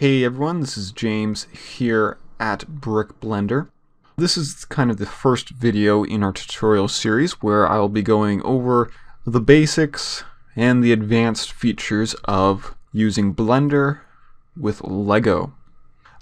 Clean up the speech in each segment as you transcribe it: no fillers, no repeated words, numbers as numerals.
Hey everyone, this is James here at Brick Blender. This is kind of the first video in our tutorial series where I'll be going over the basics and the advanced features of using Blender with Lego.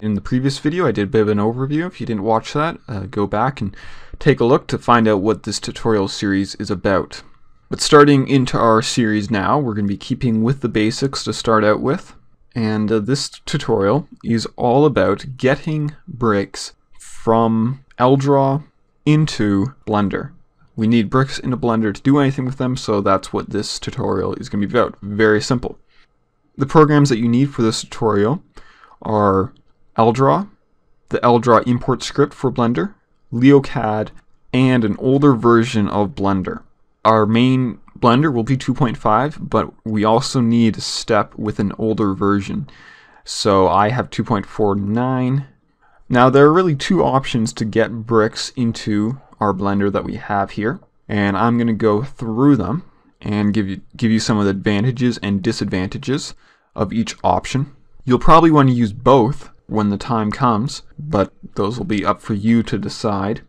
In the previous video I did a bit of an overview. If you didn't watch that, go back and take a look to find out what this tutorial series is about. But starting into our series now, we're going to be keeping with the basics to start out with. And this tutorial is all about getting bricks from Eldraw into Blender. We need bricks into Blender to do anything with them, so that's what this tutorial is going to be about. Very simple. The programs that you need for this tutorial are Eldraw, the Eldraw import script for Blender, Leocad, and an older version of Blender. Our main Blender will be 2.5, but we also need a step with an older version. So I have 2.49. Now there are really two options to get bricks into our Blender that we have here, and I'm going to go through them and give you some of the advantages and disadvantages of each option. You'll probably want to use both when the time comes, but those will be up for you to decide.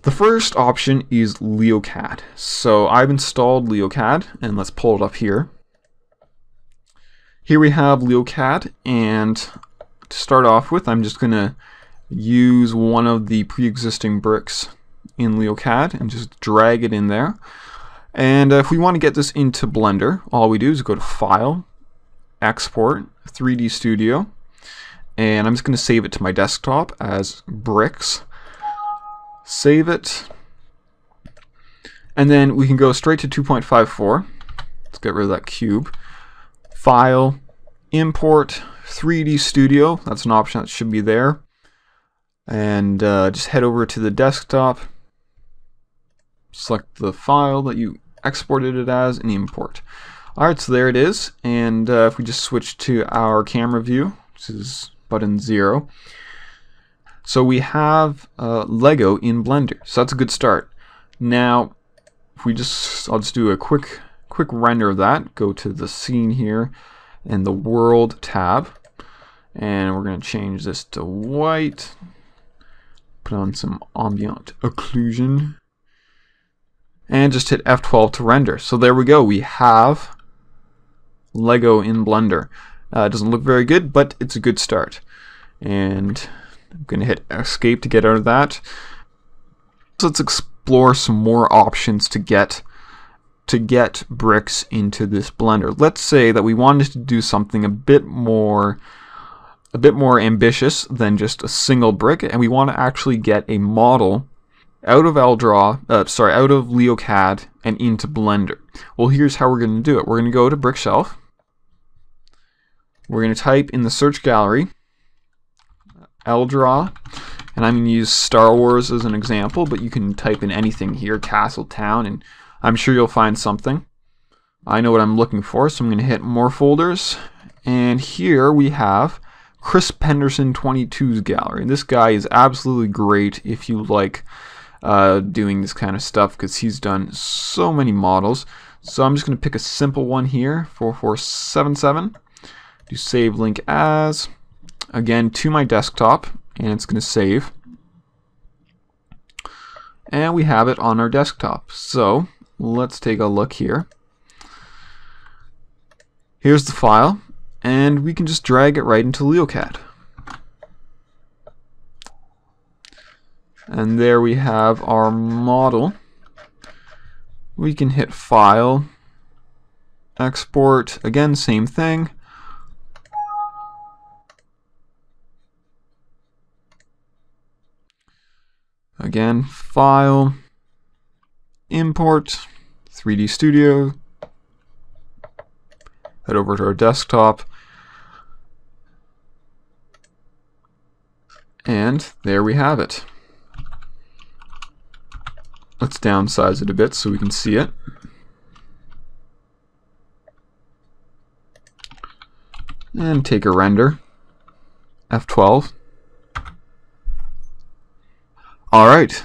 The first option is Leocad. So I've installed Leocad, and let's pull it up here. Here we have Leocad, and to start off with, I'm just going to use one of the pre-existing bricks in Leocad and just drag it in there. And if we want to get this into Blender, all we do is go to File, Export, 3D Studio, and I'm just going to save it to my desktop as bricks. Save it, and then we can go straight to 2.54. Let's get rid of that cube. File, Import, 3D Studio. That's an option that should be there. And just head over to the desktop. Select the file that you exported it as and import. Alright, so there it is. And if we just switch to our camera view, which is button 0. So we have Lego in Blender, so that's a good start. Now, if we I'll just do a quick render of that. Go to the scene here and the world tab, and we're going to change this to white. Put on some ambient occlusion, and just hit F12 to render. So there we go. We have Lego in Blender. It doesn't look very good, but it's a good start. And I'm going to hit escape to get out of that. So let's explore some more options to get bricks into this Blender. Let's say that we wanted to do something a bit more ambitious than just a single brick, and we want to actually get a model out of out of Leocad and into Blender. Well, here's how we're going to do it. We're going to go to Brickshelf. We're going to type in the search gallery Eldraw, and I'm going to use Star Wars as an example, but you can type in anything here, Castle, Town, and I'm sure you'll find something. I know what I'm looking for, so I'm going to hit More Folders, and here we have Chris Penderson 22's gallery. And this guy is absolutely great if you like doing this kind of stuff, because he's done so many models. So I'm just going to pick a simple one here, 4477. Do save link as, again, to my desktop, and it's going to save. And we have it on our desktop. So let's take a look here. Here's the file, and we can just drag it right into Leocad. And there we have our model. We can hit File, Export, again, same thing. Again, File, Import, 3D Studio, head over to our desktop, and there we have it. Let's downsize it a bit so we can see it. And take a render, F12. Alright,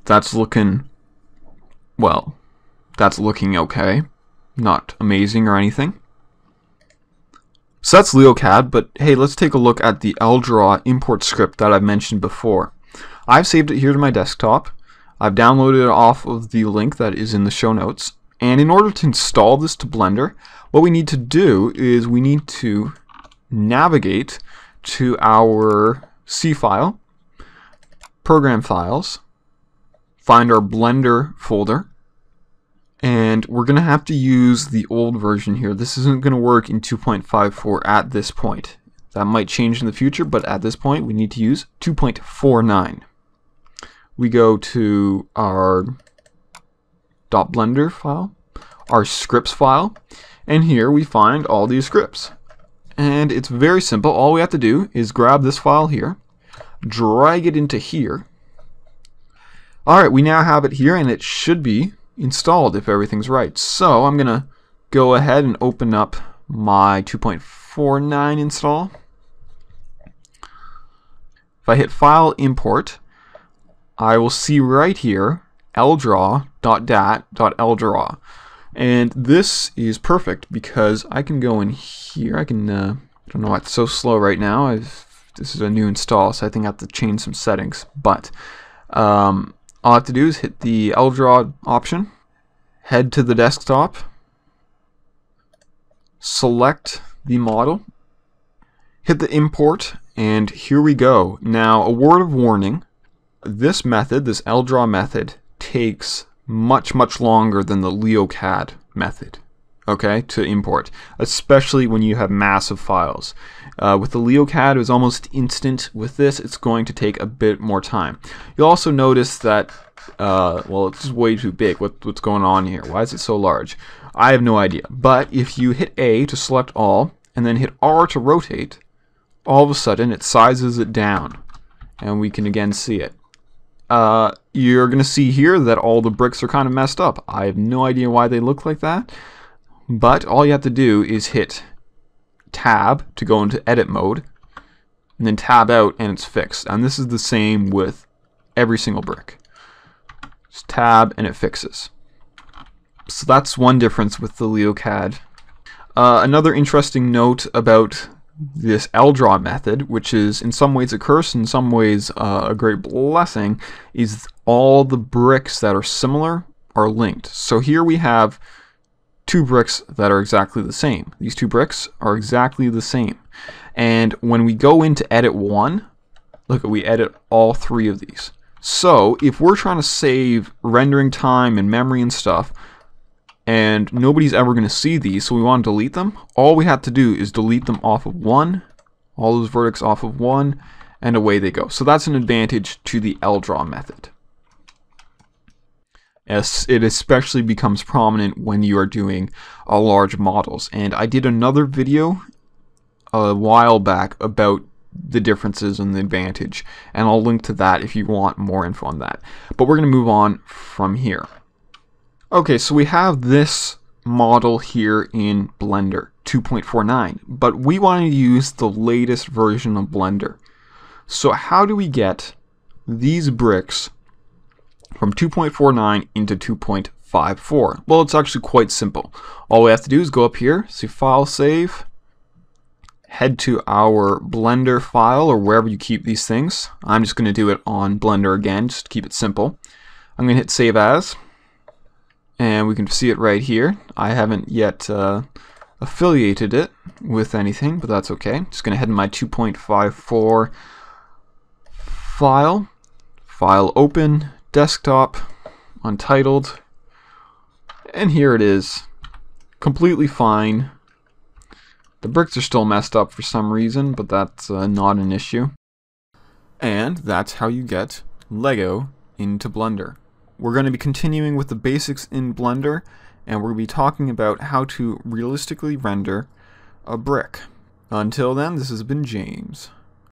that's looking okay. Not amazing or anything. So that's LeoCAD, but hey, let's take a look at the ElDraw import script that I've mentioned before. I've saved it here to my desktop. I've downloaded it off of the link that is in the show notes. And in order to install this to Blender, what we need to do is we need to navigate to our C file, Program Files, find our Blender folder, and we're going to have to use the old version here. This isn't going to work in 2.54 at this point. That might change in the future, but at this point we need to use 2.49. We go to our .blender file, our scripts file, and here we find all these scripts. And it's very simple. All we have to do is grab this file here, drag it into here. Alright, we now have it here, and it should be installed if everything's right. So I'm going to go ahead and open up my 2.49 install. If I hit File, Import, I will see right here eldraw.dat.eldraw. And this is perfect because I can go in here. I can, I don't know why it's so slow right now. This is a new install, so I think I have to change some settings. But all I have to do is hit the ElDraw option, head to the desktop, select the model, hit the import, and here we go. Now, a word of warning. This method, this ElDraw method, takes much longer than the LeoCAD method, okay, to import, especially when you have massive files. With the LeoCAD, it was almost instant. With this, it's going to take a bit more time. You'll also notice that, well, it's just way too big. What's going on here? Why is it so large? I have no idea. But if you hit A to select all, and then hit R to rotate, all of a sudden it sizes it down, and we can again see it. You're going to see here that all the bricks are kind of messed up. I have no idea why they look like that, but all you have to do is hit Tab to go into edit mode, and then Tab out, and it's fixed. And this is the same with every single brick. Just Tab and it fixes. So that's one difference with the LeoCAD. Another interesting note about this ElDraw method, which is in some ways a curse, in some ways a great blessing, is all the bricks that are similar are linked. So here we have two bricks that are exactly the same. These two bricks are exactly the same. And when we go into edit one, look, we edit all three of these. So if we're trying to save rendering time and memory and stuff, and nobody's ever going to see these, so we want to delete them, all we have to do is delete them off of one, all those vertex off of one, and away they go. So that's an advantage to the ElDraw method. Yes, it especially becomes prominent when you are doing large models. And I did another video a while back about the differences and the advantage, and I'll link to that if you want more info on that. But we're going to move on from here. Okay, so we have this model here in Blender 2.49, but we want to use the latest version of Blender. So how do we get these bricks from 2.49 into 2.54? Well, it's actually quite simple. All we have to do is go up here, see File, Save, head to our Blender file or wherever you keep these things. I'm just going to do it on Blender again, just to keep it simple. I'm going to hit Save As. And we can see it right here. I haven't yet affiliated it with anything, but that's okay. Just going to head in my 2.54 file, File Open, Desktop, Untitled, and here it is. Completely fine. The bricks are still messed up for some reason, but that's not an issue. And that's how you get Lego into Blender. We're going to be continuing with the basics in Blender, and we're going to be talking about how to realistically render a brick. Until then, this has been James.